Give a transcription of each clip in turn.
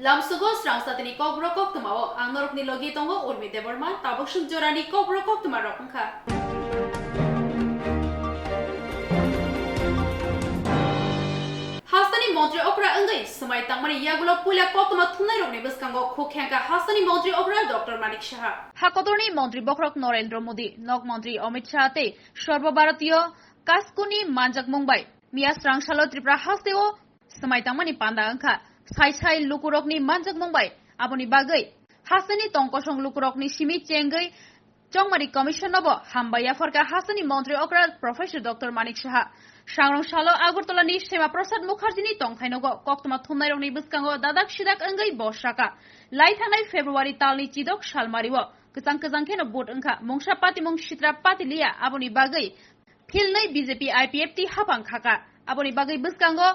Lamsugo Swrangchati Kokborok Koktwma o ang norok ni logi tongo urmi deborma tabok sungjorani Kokborok Koktwma rokungkha. Hastani Montri Okra Engai Sumai Tangmani Yagulo Pula Koktwma Thunai Rokni Biskango Khokhenka Hastani Montri Okra Dr. Manik Shah হাকতনি মন্ত্রী বখরক Narendra Modi knock মন্ত্রী অমিত শাহতে সর্বভারতীয় কাসকুনি মানজাক মুম্বাই মিয়া স্রাংশালো ত্রিপুরা হাস্তেও সমাইতামানি পান্দা अंखा সাই সাই লুকুরকনি মানজাক মুম্বাই আপনি বাগৈ হাসনি টংকসং লুকুরকনি Simi চেঙ্গৈ চংমারি commission নব হামবাইয়া ফরকা হাসনি মন্ত্রী অকরা professor doctor Manik Saha সাংরংশালো আগরতলানি সেবা প্রসাদ মুখার্জিনি টংখাইনগো কক্তমা থুমনাইরংনি বিস্কাঙ্গো দাদাক সিদাক अंगै বসরাকা লাই থাंनाय फेब्रुवारि तालनि चिदक सालमारिव गोजां गोजां खेनो भोट अंखा मंसा पार्टी मं सित्रा पार्टी लिया आबनि बागै फिलनै बीजेपी आईपीएफ टी हाफां खाका आबनि बागै बिस्कांगो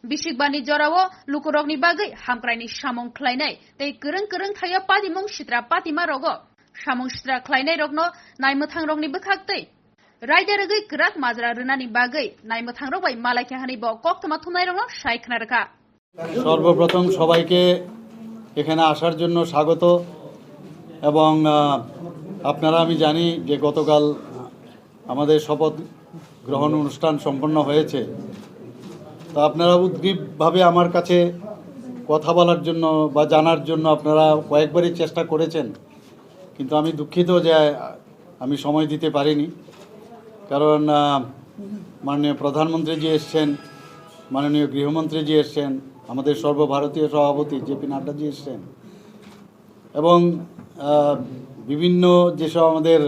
बिसिकबानि जराव लुकुरकनि बागै हामक्राइनि सामं ख्लायनाय तै गोरों गोरों थायो पार्टी मं सित्रा पार्टी मारगो सामं सित्रा ख्लायनाय रगनो नायमोथां रगनि बखाक्तै रायदारगै गराक माजरा रनानि बागै नायमोथां रगबाय मालायखे हानिब कक्तमा थुमनाय रगनो सायखनारका সর্বপ্রথম সবাইকে এখানে আসার জন্য স্বাগত এবং আপনারা আমি জানি যে গতকাল আমাদের শপথ গ্রহণ অনুষ্ঠান সম্পন্ন হয়েছে তো আপনারা উদ্গ্রীবভাবে আমার কাছে কথা বলার জন্য বা জানার জন্য আপনারা কয়েকবারই চেষ্টা করেছেন কিন্তু আমি দুঃখিত যে আমি সময় দিতে পারিনি কারণ মাননীয় প্রধানমন্ত্রী এসেছেন মাননীয় গৃহমন্ত্রী এসেছেন আমাদের সর্বভারতীয় সভাপতি জেপি নাড্ডাজি এসেছেন এবং বিভিন্ন যেসব আমাদের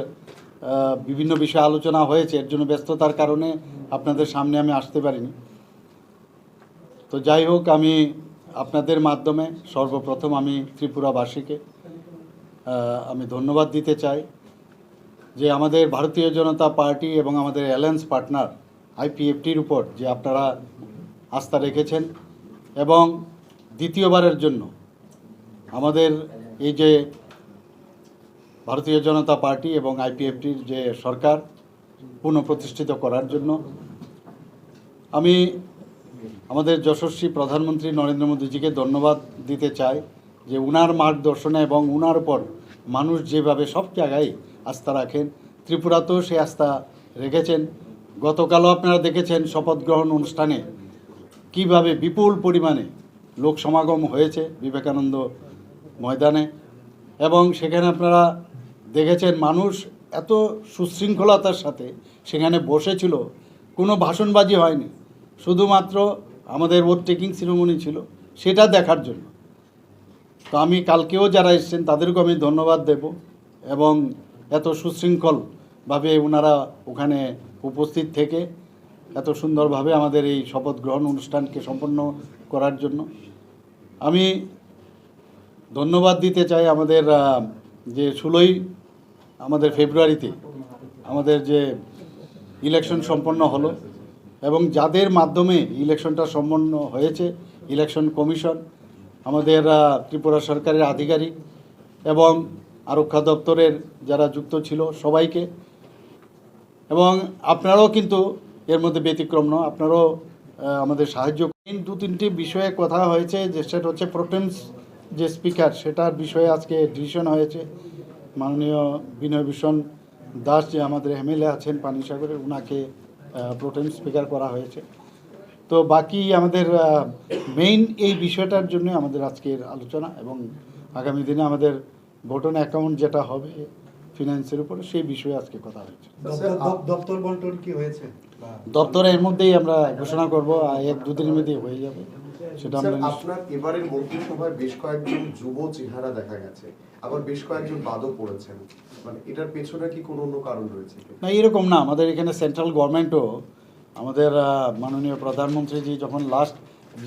বিভিন্ন বিষয়ে আলোচনা হয়েছে এর জন্য ব্যস্ততার কারণে আপনাদের সামনে আমি আসতে পারিনি তো যাই হোক আমি আপনাদের মাধ্যমে সর্বপ্রথম আমি ত্রিপুরাবাসীকে আমি ধন্যবাদ দিতে চাই যে আমাদের ভারতীয় জনতা পার্টি এবং আমাদের অ্যালায়েন্স পার্টনার আইপিএফটির উপর যে আপনারা আস্থা রেখেছেন এবং দ্বিতীয়বারের জন্য আমাদের এই যে ভারতীয় জনতা পার্টি এবং আইপিএফটির যে সরকার পুনঃপ্রতিষ্ঠিত করার জন্য আমি আমাদের যশস্বী প্রধানমন্ত্রী নরেন্দ্র মোদীজিকে ধন্যবাদ দিতে চাই যে উনার মার্গদর্শনে এবং উনার উপর মানুষ যেভাবে সব জায়গায় আস্থা রাখেন ত্রিপুরাতেও সে আস্থা রেখেছেন গতকালও আপনারা দেখেছেন শপথ গ্রহণ অনুষ্ঠানে কিভাবে বিপুল পরিমাণে লোক সমাগম হয়েছে বিবেকানন্দ ময়দানে এবং সেখানে আপনারা দেখেছেন মানুষ এত সুশৃঙ্খলতার সাথে সেখানে বসেছিল কোনো ভাষণবাজি হয়নি শুধুমাত্র আমাদের ভোট টেকিং সেরেমনি ছিল সেটা দেখার জন্য তো আমি কালকেও যারা এসেছেন তাদেরকেও আমি ধন্যবাদ দেব এবং এত সুশৃঙ্খলভাবে ওনারা ওখানে উপস্থিত থেকে এত সুন্দরভাবে আমাদের এই শপথ গ্রহণ অনুষ্ঠানকে সম্পন্ন করার জন্য আমি ধন্যবাদ দিতে চাই আমাদের যে 16ই আমাদের ফেব্রুয়ারিতে আমাদের যে ইলেকশন সম্পন্ন হলো এবং যাদের মাধ্যমে ইলেকশনটা সম্পন্ন হয়েছে ইলেকশন কমিশন আমাদের ত্রিপুরা সরকারের আধিকারিক এবং আরক্ষা দপ্তরের যারা যুক্ত ছিল সবাইকে এবং আপনারাও কিন্তু এর মধ্যে ব্যতিক্রম নয় আপনারাও আমাদের সাহায্য দু তিনটি বিষয়ে কথা হয়েছে যে সেটা হচ্ছে প্রোটেমস যে স্পিকার সেটার বিষয়ে আজকে ডিসিশন হয়েছে মাননীয় বিনয় ভূষণ দাস যে আমাদের এমএলএ আছেন পানিসাগরের ওনাকে প্রোটেম স্পিকার করা হয়েছে তো বাকি আমাদের মেইন এই বিষয়টার জন্য আমাদের আজকের আলোচনা এবং আগামী দিনে আমাদের ভোট অন অ্যাকাউন্ট যেটা হবে ফিনান্সের উপরে সেই বিষয়ে আজকে কথা হয়েছে দপ্তর বন্টন কি হয়েছে দপ্তরের মধ্যেই আমরা ঘোষণা করব এক দুদিনের মধ্যেই হয়ে যাবে সেটা আমরা আপনার এবারের মন্ত্রিসভায় বেশ কয়েকজন যুব চেহারা দেখা গেছে আবার বেশ কয়েকজন বাদও পড়েছেন মানে এটার পেছনে কি কোনো অন্য কারণ রয়েছে না এরকম না আমাদের এখানে সেন্ট্রাল গভর্নমেন্টও আমাদের মাননীয় প্রধানমন্ত্রীজি যখন লাস্ট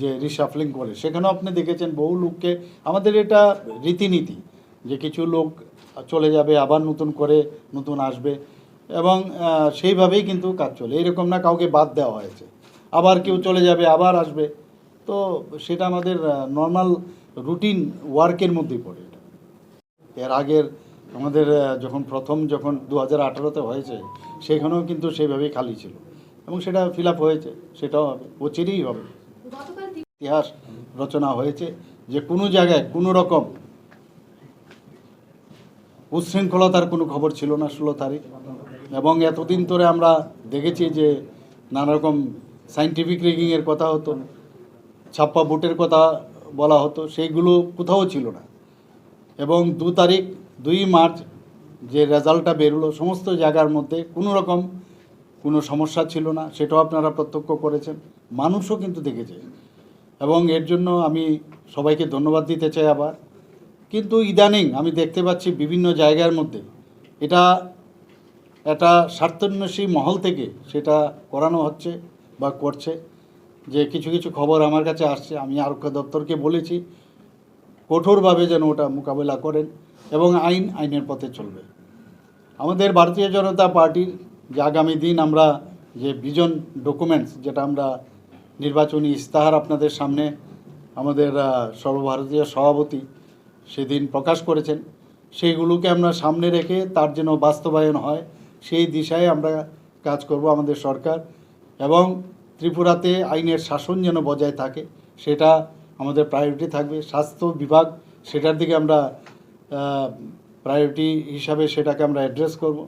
যে রিশাফলিং করে সেখানেও আপনি দেখেছেন বহু লোককে আমাদের এটা রীতিনীতি যে কিছু লোক চলে যাবে আবার নতুন করে নতুন আসবে এবং সেইভাবেই কিন্তু কাজ চলে এরকম না কাউকে বাদ দেওয়া হয়েছে আবার কেউ চলে যাবে আবার আসবে তো সেটা আমাদের নর্মাল রুটিন ওয়ার্কের মধ্যেই পড়ে এটা এর আগের আমাদের যখন 2018-তে হয়েছে সেখানেও কিন্তু সেইভাবেই খালি ছিল এবং সেটা ফিল আপ হয়েছে সেটাও হবে চিরেই হবে ইতিহাস রচনা হয়েছে যে কোনো জায়গায় কোনো রকম উচ্ছৃঙ্খলতার কোনো খবর ছিল না 16 তারিখ। এবং এতদিন ধরে আমরা দেখেছি যে নানা রকম সাইন্টিফিক রিগিংয়ের কথা হতো, ছাপ্পা ভোটের কথা বলা হতো, সেইগুলো কোথাও ছিল না। এবং 2 মার্চ যে রেজাল্টটা বেরোলো, সমস্ত জায়গার মধ্যে কোনো রকম কোনো সমস্যা ছিল না, সেটাও আপনারা প্রত্যক্ষ করেছেন, মানুষও কিন্তু দেখেছে। এবং এর জন্য আমি সবাইকে ধন্যবাদ দিতে চাই আবার। কিন্তু ইদানিং আমি দেখতে পাচ্ছি বিভিন্ন জায়গার মধ্যে এটা স্বার্থান্বেষী মহল থেকে সেটা করানো হচ্ছে বা করছে। যে কিছু কিছু খবর আমার কাছে আসছে, আমি আরক্ষা দপ্তরকে বলেছি কঠোরভাবে যেন ওটা মোকাবেলা করেন এবং আইনের পথে চলবে। আমাদের ভারতীয় জনতা পার্টির যে আগামী দিন আমরা যে ভিজন ডকুমেন্টস, যেটা আমরা নির্বাচনী ইস্তাহার আপনাদের সামনে আমাদের সর্বভারতীয় সভাপতি সেদিন প্রকাশ করেছেন, সেইগুলোকে আমরা সামনে রেখে তার যেন বাস্তবায়ন হয় সেই দিশায় আমরা কাজ করব আমাদের সরকার। এবং ত্রিপুরাতে আইনের শাসন যেন বজায় থাকে সেটা আমাদের প্রায়োরিটি থাকবে। স্বাস্থ্য বিভাগ সেটার দিকে আমরা প্রায়োরিটি হিসাবে সেটাকে আমরা অ্যাড্রেস করব।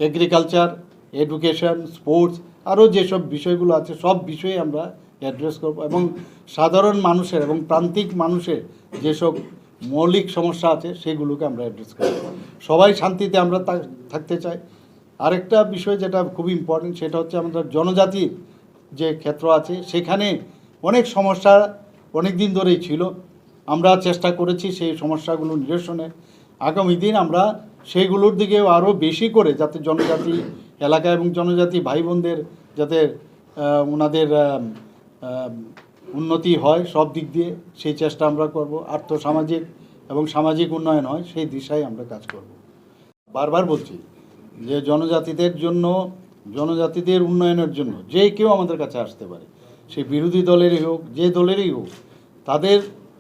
এগ্রিকালচার, এডুকেশন, স্পোর্টস, আরও যেসব বিষয়গুলো আছে সব বিষয়ে আমরা অ্যাড্রেস করব। এবং সাধারণ মানুষের এবং প্রান্তিক মানুষের যেসব মৌলিক সমস্যা আছে সেগুলোকে আমরা অ্যাড্রেস করব। সবাই শান্তিতে আমরা থাকতে চাই। আরেকটা বিষয় যেটা খুব ইম্পর্টেন্ট, সেটা হচ্ছে আমাদের জনজাতির যে ক্ষেত্র আছে সেখানে অনেক সমস্যা অনেক দিন ধরেই ছিল। আমরা চেষ্টা করেছি সেই সমস্যাগুলো নিরসনে। আগামী দিন আমরা সেইগুলোর দিকে আরও বেশি করে যাতে জনজাতি এলাকা এবং জনজাতি ভাই বোনদের যাতে ওনাদের উন্নতি হয় সব দিক দিয়ে, সেই চেষ্টা আমরা করব। আর্থসামাজিক এবং সামাজিক উন্নয়ন হয় সেই দিশায় আমরা কাজ করব। বারবার বলছি যে জনজাতিদের উন্নয়নের জন্য যে কেউ আমাদের কাছে আসতে পারে, সে বিরোধী দলেরই হোক, যে দলেরই হোক, তাদের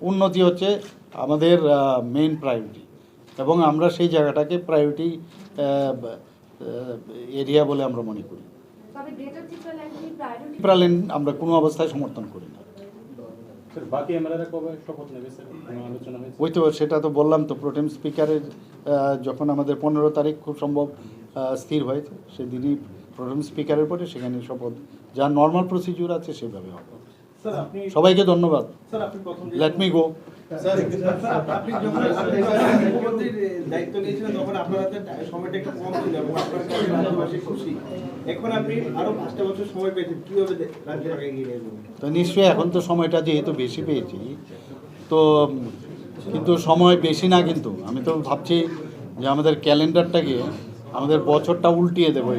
উন্নতি হচ্ছে আমাদের মেইন প্রায়োরিটি। এবং আমরা সেই জায়গাটাকে প্রায়োরিটি এরিয়া বলে আমরা মনে করি। ত্রিপুরাল্যান্ড আমরা কোনো অবস্থায় সমর্থন করি না। ওই তো সেটা তো বললাম তো, প্রোটেম স্পিকারের যখন আমাদের 15 তারিখ খুব সম্ভব স্থির হয়েছে, সেদিনই প্রোটেম স্পিকারের পরে সেখানে শপথ যা নর্মাল প্রসিডিউর আছে সেভাবে হবে। সবাইকে ধন্যবাদ। Let me go. আপনি যখন মুখ্যমন্ত্রীর দায়িত্ব নিয়েছিলেন তখন আপনার হাতে সময়টা একটু কম ছিল, রাজ্যবাসী খুশি। এখন আপনি আরো 5টা বছর সময় পেয়েছেন, কিভাবে রাজ্যটাকে এগিয়ে নিয়ে যাবেন? তো নিশ্চয়ই এখন তো সময়টা যেহেতু বেশি পেয়েছি, তো কিন্তু সময় বেশি না, কিন্তু আমি তো ভাবছি যে আমাদের ক্যালেন্ডারটাকে আমাদের বছরটা উল্টিয়ে দেবো।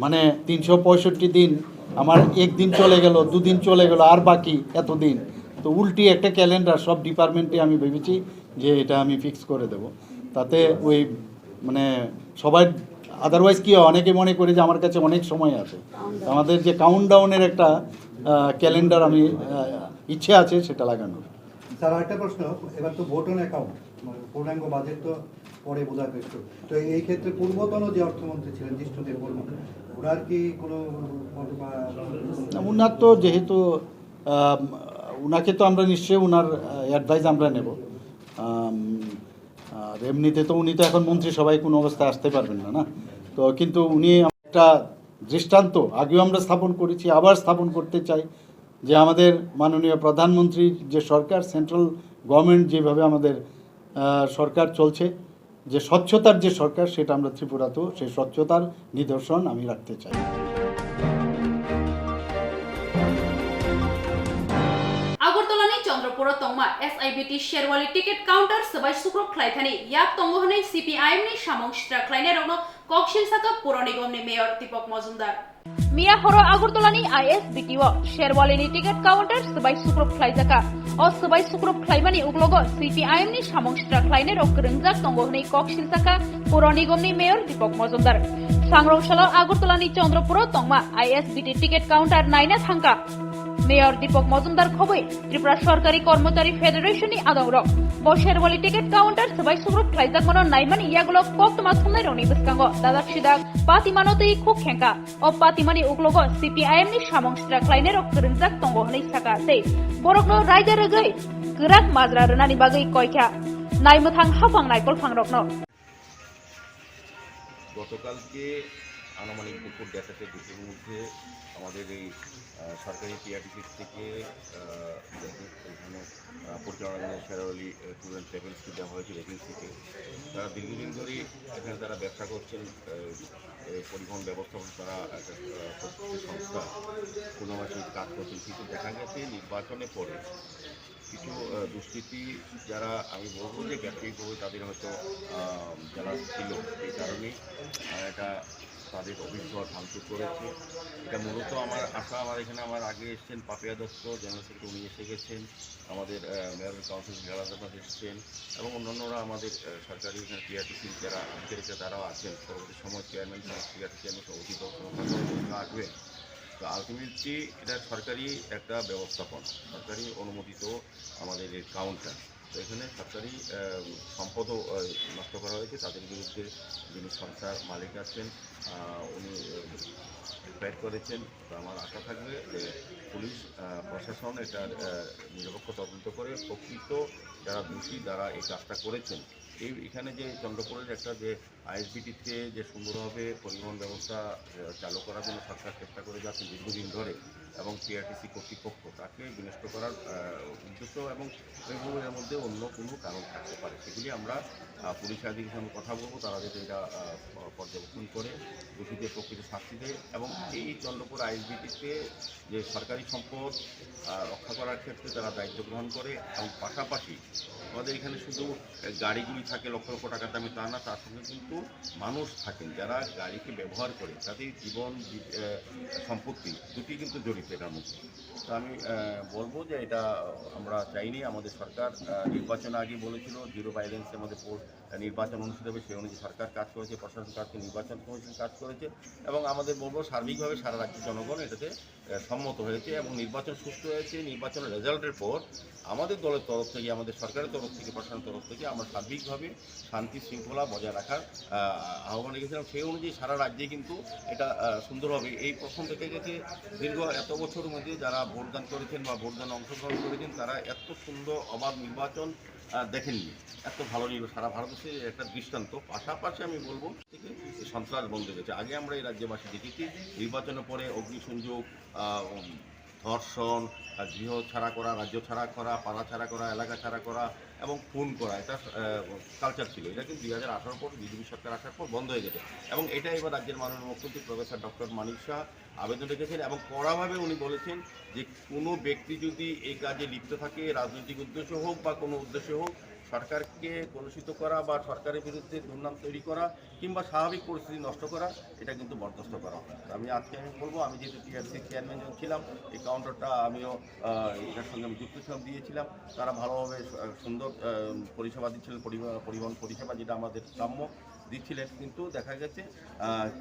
মানে 365 দিন আমার একদিন চলে গেল, 2 দিন চলে গেল, আর বাকি এতদিন, তো উল্টি একটা ক্যালেন্ডার সব ডিপার্টমেন্টে আমি ভেবেছি যে এটা আমি ফিক্স করে দেব। তাতে ওই মানে সবাই আদারওয়াইজ কি হয়, অনেকে মনে করে যে আমার কাছে অনেক সময় আছে। আমাদের যে কাউন্টডাউনের একটা ক্যালেন্ডার আমি ইচ্ছে আছে সেটা লাগানোর। স্যার আরেকটা প্রশ্ন, এবার তো ভোট অন অ্যাকাউন্ট, পূর্ণাঙ্গ বাজেট তো পরে বোঝা পেয়েছে, তো এই ক্ষেত্রে পূর্বতন যে অর্থমন্ত্রী ছিলেন জিষ্ণুদেব বর্মন, ওনার কি কোনো ওনার তো যেহেতু ওনাকে তো আমরা নিশ্চয়ই ওনার অ্যাডভাইস আমরা নেব। আর এমনিতে তো উনি তো এখন মন্ত্রিসভায় কোনো অবস্থায় আসতে পারবেন না, না তো, কিন্তু উনি একটা দৃষ্টান্ত আগেও আমরা স্থাপন করেছি, আবার স্থাপন করতে চাই যে আমাদের মাননীয় প্রধানমন্ত্রীর যে সরকার, সেন্ট্রাল গভর্নমেন্ট যেভাবে আমাদের সরকার চলছে, যে স্বচ্ছতার যে সরকার, সেটা আমরা ত্রিপুরাতেও সেই স্বচ্ছতার নিদর্শন আমি রাখতে চাই। আগরতলানি Chandrapur তংমা SIBT Sherawali ticket counter সবাই সুক্র খ্লাইথানি ইয়াক তঙ্গহনে CPIM ni samong stra খ্লাইনে রংনো ককশিল সাকা পুর নিগম ni মেয়র দীপক মজুমদার মিয়া হরো আগরতলানি ISBTO শেরওয়ালিনি টিকিট কাউন্টার সবাই সুক্র খ্লাইজাকা ও সবাই সুক্র খ্লাইমানি উগলগ CPIM ni samong stra খ্লাইনে রং krungjak tonggohni ককশিল সাকা পুর নিগম ni মেয়র দীপক মজুমদার সাংরংশালা আগরতলানি চন্দ্রপুর তংমা ISBT টিকিট কাউন্টার নাইনা থাঙ্কা মেয়র দীপক মজুমদার খবই ত্রিপুরা সরকারি কর্মচারী ফেডারেশননি আদংরক bo sherwali ticket counter sabai sugruk khlaijak mano naimani yagulo koktwma thumnai roni biskango dadak sidak patimanotei khuk khengka o patimani uklogo CPIM ni samongstra khlainai rok kringjak tongo hnai saka sei borokno raija regai grak majra rnani bagai koikha naimuthang hafang naikol phangrokno গতকালকে আনুমানিক দুপুর 1:30 দুপুরের মধ্যে আমাদের এই সরকারি TRTC থেকে এখানে পরিচালনা শেরওয়ালি ট্যুর অ্যান্ড ট্রাভেলসকে দেওয়া হয়েছে এজেন্সিকে। তারা দীর্ঘদিন ধরে এখানে তারা ব্যবসা করছেন, পরিবহন ব্যবস্থাপনা তারা একটা সংস্থা কোনো মাসে কাজ করছেন, কিন্তু দেখা গেছে নির্বাচনের পরে কিছু দুষ্কৃতী যারা আমি বলবো যে ব্যক্তিগতভাবে তাদের হয়তো যারা ছিল এই কারণে এটা তাদের অভিজ্ঞতা ভাঙচুর করেছে। এটা মূলত আমার আশা, আমার এখানে আমার আগে এসছেন পাপিয়া দত্ত জেনারেল সেক্রেটারি, উনি এসে গেছেন, আমাদের মেয়র কাউন্সিল হেলাদাবাদ এসছেন এবং অন্যান্যরা আমাদের সরকারি এখানে টিআরটিসি যারা আধিকারিকরা তারাও আছেন। পরবর্তী সময় চেয়ারম্যান টিআরটিসি অধিদপ্তর আসবে। তো আলটিমেটলি এটা সরকারি একটা ব্যবস্থাপনা, সরকারি অনুমোদিত আমাদের কাউন্টার। তো এখানে সরকারি সম্পদও নষ্ট করা হয়েছে। তাদের বিরুদ্ধে যিনি সংস্থার মালিক আছেন উনি ফ্যাট করেছেন। তো আমার আশা থাকবে যে পুলিশ প্রশাসন এটা নিরপেক্ষ তদন্ত করে প্রকৃত যারা দোষী যারা এই কাজটা করেছেন। এখানে যে চন্দ্রপুরের একটা যে আইএসবিটিতে যে সুন্দরভাবে পরিবহন ব্যবস্থা চালু করার জন্য সরকার চেষ্টা করে যাচ্ছে দীর্ঘদিন ধরে, এবং টিআরটিসি কর্তৃপক্ষ তাকে বিনষ্ট করার উদ্দেশ্য এবং এর মধ্যে অন্য কোনো কারণ থাকতে পারে, সেগুলি আমরা পুলিশ আধিকারিকের সঙ্গে কথা বলবো। তারা যাতে এটা পর্যবেক্ষণ করে দোষীদের প্রকৃত শাস্তি দেয় এবং এই চন্দ্রপুর আইএসবিটিতে যে সরকারি সম্পদ রক্ষা করার ক্ষেত্রে তারা দায়িত্ব গ্রহণ করে। এবং পাশাপাশি আমাদের এখানে শুধু গাড়িগুলি থাকে লক্ষ লক্ষ টাকার দামে তা না, তার সঙ্গে কিন্তু মানুষ থাকেন যারা গাড়িকে ব্যবহার করে, তাদের জীবন সম্পত্তি দুটি কিন্তু জড়িত এটার মধ্যে। তো আমি বলবো যে এটা আমরা চাইনি। আমাদের সরকার নির্বাচন আগে বলেছিল জিরো ভাইলেন্সে আমাদের নির্বাচন অনুষ্ঠিত হবে, সেই অনুযায়ী সরকার কাজ করেছে, প্রশাসন কাজকে নির্বাচন কমিশন কাজ করেছে এবং আমাদের বলবো সার্বিকভাবে সারা রাজ্যের জনগণ এটাতে সম্মত হয়েছে এবং নির্বাচন সুষ্ঠু হয়েছে। নির্বাচনের রেজাল্টের পর আমাদের দলের তরফ থেকে, আমাদের সরকারের তরফ থেকে, প্রশাসনের তরফ থেকে আমরা সার্বিকভাবে শান্তি শৃঙ্খলা বজায় রাখার আহ্বান রেখেছিলাম। সেই অনুযায়ী সারা রাজ্যে কিন্তু এটা সুন্দরভাবে এই প্রথম থেকে গেছে। দীর্ঘ এত বছরের মধ্যে যারা ভোটদান করেছেন বা ভোটদানে অংশগ্রহণ করেছেন তারা এত সুন্দর অবাধ নির্বাচন দেখেননি, এত ভালো সারা ভারতবর্ষে একটা দৃষ্টান্ত। পাশাপাশি আমি বলবো থেকে সন্ত্রাস বন্ধ হয়েছে। আগে আমরা এই রাজ্যবাসী দেখেছি নির্বাচনের পরে অগ্নিসংযোগ, ধর্ষণ, গৃহ ছাড়া করা, রাজ্য ছাড়া করা, পাড়া ছাড়া করা, এলাকা ছাড়া করা এবং খুন করা, এটা কালচার ছিল। এটা কিন্তু 2018 পর বিজেপি সরকার আসার পর বন্ধ হয়ে গেছে এবং এটা এবার রাজ্যের মাননীয় মুখ্যমন্ত্রী প্রফেসর ডক্টর মানিক শাহ আবেদন রেখেছেন এবং কড়াভাবে উনি বলেছেন যে কোনো ব্যক্তি যদি এই কাজে লিপ্ত থাকে, রাজনৈতিক উদ্দেশ্য হোক বা কোনো উদ্দেশ্য হোক, সরকারকে কলুষিত করা বা সরকারের বিরুদ্ধে দুর্নাম তৈরি করা কিংবা স্বাভাবিক পরিস্থিতি নষ্ট করা, এটা কিন্তু বরদাস্ত করা হয়। আমি আজকে বলবো, আমি যেহেতু টিআরসি চেয়ারম্যান যখন ছিলাম, এই কাউন্টারটা আমিও এটার সঙ্গে আমি যুক্ত দিয়েছিলাম। তারা ভালোভাবে সুন্দর পরিষেবা দিচ্ছিলেন, পরিবহন পরিষেবা যেটা আমাদের কাম্য দিচ্ছিলেন। কিন্তু দেখা গেছে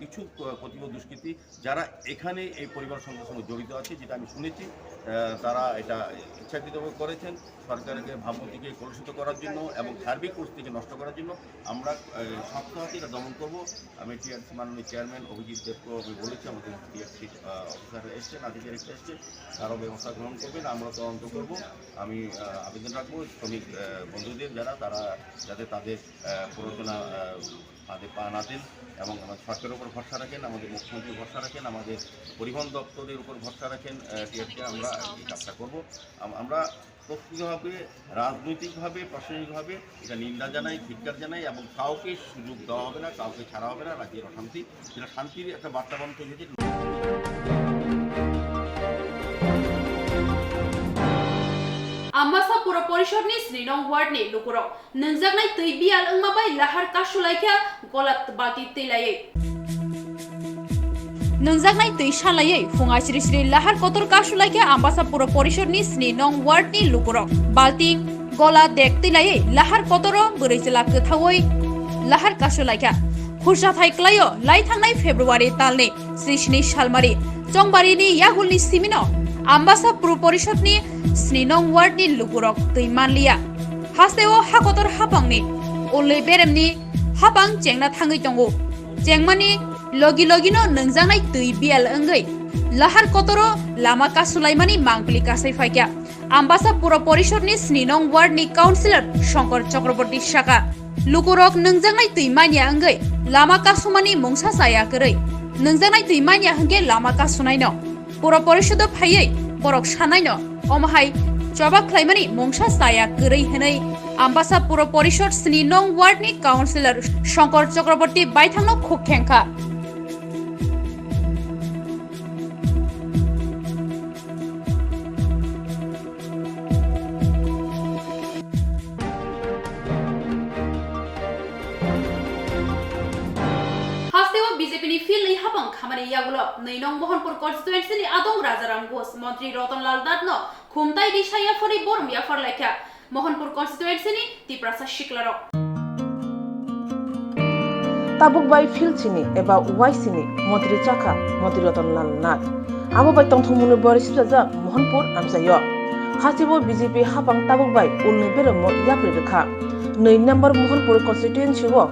কিছু কতিপয় দুষ্কৃতী যারা এখানে এই পরিবার সঙ্গে জড়িত আছে, যেটা আমি শুনেছি, তারা এটা ইচ্ছাকৃতভাবে করেছেন সরকারকে ভাবমূর্তিকে কলুষিত করার জন্য এবং সার্বিক পরিস্থিতিকে নষ্ট করার জন্য। আমরা সপ্তাহে এটা দমন করব। আমি টিআরসি মাননীয় চেয়ারম্যান অভিজিৎ দেবকে আমি বলেছি, আমাদের টিআরসি অফিসার এসছেন, আধিকারিকরা এসছে, তারাও ব্যবস্থা গ্রহণ করবেন, আমরা তদন্ত করব। আমি আবেদন রাখবো শ্রমিক বন্ধুদের তারা যাতে তাদের প্ররোচনা পা না দেন এবং আমাদের সরকারের উপর ভরসা রাখেন, আমাদের মুখ্যমন্ত্রী ভরসা রাখেন, আমাদের পরিবহন দপ্তরের উপর ভরসা রাখেন। টিআরসি আমরা এই কাজটা করবো। আমরা প্রকৃতভাবে রাজনৈতিকভাবে প্রশাসনিকভাবে এটা নিন্দা জানাই, ধিক্কার জানাই এবং কাউকে সুযোগ দেওয়া হবে না, কাউকে ছাড়া হবে না। রাজ্যের অশান্তি, যেটা শান্তির একটা বার্তাবরণ তৈরি হয়েছে। Ambasa Pura Porishorni Srinong Wardni Lukuro Nangjaknai Tui Bial Angmabai Lahar Kashulaikha Golat Balti Tilaye Nangjaknai Tui Shalaye Fungai Sri Sri Lahar Kotor Kashulaikha Ambasa Pura Porishorni Srinong Wardni Lukuro Balti Gola Dek Tilaye Lahar Kotoro Burijala Kthawoi Lahar Kashulaikha Khursa Thaiklayo Lai Thangnai February Talni Srishni Shalmari Chongbarini Yahulni Simino आम्बासा पुर परिषदनि 7 नं वार्डनि लुकुरक दैमानलिया हास्तेओ हाखतर हापांनि उल्लै बेरेमनि हापां जेंना थाङै दंगो जेंमानि लगी लगिनो नोंजांनाय दै बियाल ओंगै लाहार कतरो लामा कासुलाइमानि मांगलि कासै फाइक्या आम्बासा पुर परिषदनि 7 नं वार्डनि काउन्सिलर शंकर चक्रवर्ती शाखा लुकुरक नोंजांनाय दैमानिया ओंगै लामा कासुमानि मुंसा साया गरै नोंजांनाय दैमानिया हंगे लामा कासुनायनो पुर परिषद फायै बरक सानायनो अमहाय जवाब खालामनानै मुंसा साया गरै हनै आम्बासा पुर परिषद 7 नं वार्डनि काउन्सिलर शंकर चक्रवर्ती बायथांनो खुखेंखा बीजेपी फिल्ड हापं खामानि यागुलो 2 नं मोहनपुर कन्स्टिट्युएन्सीनि आदं राजाराम घोष मन्त्री Ratanlal दादनो खुमताय दिशाया फरि बरमिया फरलायख्या Mohanpur कन्स्टिट्युएन्सीनि Tiprasa शिक्लारो tabuk bai field sini eba uai sini mantri chaka mantri rतनलाल नाथ abo bai tongthumuni boris saja mohanpur amsayo hasibo bjp hapang tabuk bai ulni beremo yapri rekha 2 number mohanpur constituency wo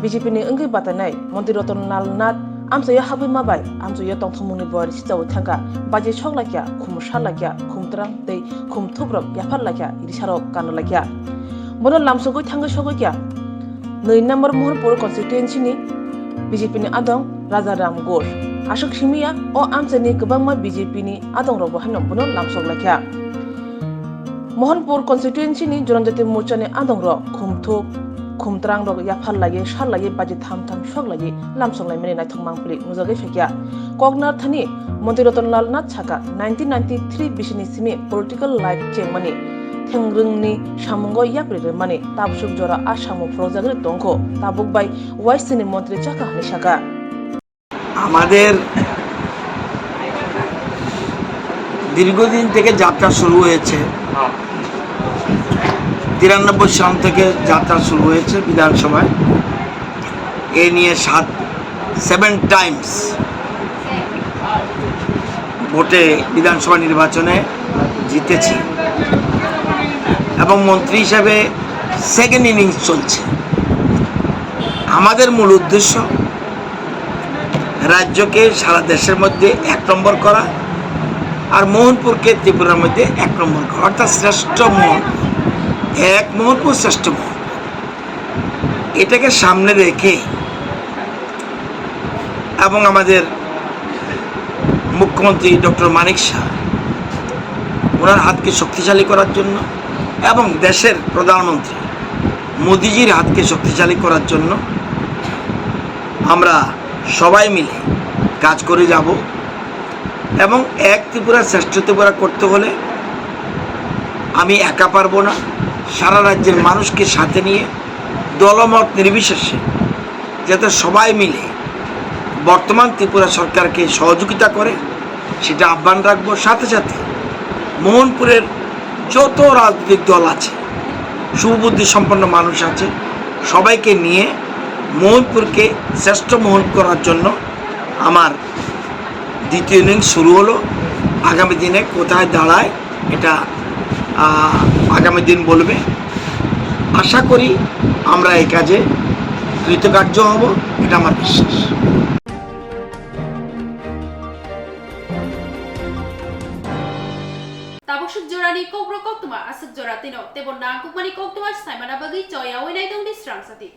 bjp ni engai batanai mantri Ratanlal नाथ amsayo habi mabai amsayo tongthumuni boris saja thanga baje choglakya khumshalakya khumtrang tei khumthubrok yafarlakya irisarok kanolakya bono lamsogoi thanga sogokya 2 number Mohanpur constituency ni BJP ni adong Rajaram Ghosh ashok simiya o amsani kubangma BJP ni adong robo hanom bono lamsok lakya Mohanpur constituency ni Swrangchati morcha ni adong ro khumthuk khumtrang ro yafal lagi shal lagi baji tham shok lagi lamsok lai mene naithong mangpli mujogai fekya koknar thani mantri Ratanlal नाथ chaka 1993 bisini simi political life chengmani थेंग्रंगनि सामुंगो याप्रिरे माने ताबसुक जरा आसामो प्रजागरे दंखो Tabuk bye वाइसनि मन्त्री चाका हानि शाखा আমাদের দীর্ঘদিন থেকে যাত্রা শুরু হয়েছে 93 সাল থেকে যাত্রা শুরু হয়েছে বিধানসভায় এ নিয়ে 7 টাইমস ভোটে বিধানসভা নির্বাচনে জিতেছি এবং মন্ত্রী হিসেবে সেকেন্ড ইনিংস চলছে আমাদের মূল উদ্দেশ্য রাজ্যকে সারা দেশের মধ্যে 1 নম্বর করা আর মোহনপুরকে ত্রিপুরার মধ্যে 1 নম্বর করা অর্থাৎ শ্রেষ্ঠ মোহন এক মোহনপুর শ্রেষ্ঠ মোহন এটাকে সামনে রেখে এবং আমাদের মুখ্যমন্ত্রী ডক্টর মানিক শাহ ওনার হাতকে শক্তিশালী করার জন্য এবং দেশের প্রধানমন্ত্রী মোদিজির হাতকে শক্তিশালী করার জন্য আমরা সবাই মিলে কাজ করে যাব এবং এক ত্রিপুরা শ্রেষ্ঠ ত্রিপুরা করতে হলে আমি একা পারবো না সারা রাজ্যের মানুষকে সাথে নিয়ে দলমত নির্বিশেষে যাতে সবাই মিলে বর্তমান ত্রিপুরা সরকারকে সহযোগিতা করে সেটা আহ্বান রাখবো সাথে সাথে মোহনপুরের যত রাজনৈতিক দল আছে সুবুদ্ধি সম্পন্ন মানুষ আছে সবাইকে নিয়ে মোহনপুরকে শ্রেষ্ঠ মোহন করার জন্য আমার দ্বিতীয় ইনিংস শুরু হলো আগামী দিনে কোথায় দাঁড়ায় এটা আগামী দিন বলবে আশা করি আমরা এই কাজে কৃতকার্য হব এটা আমার বিশ্বাস Tabusuk jorani Kokborok Koktwma asuk joratino tebon nangkukmani Koktwma saimana bagi coya winai dong di Swrangchati.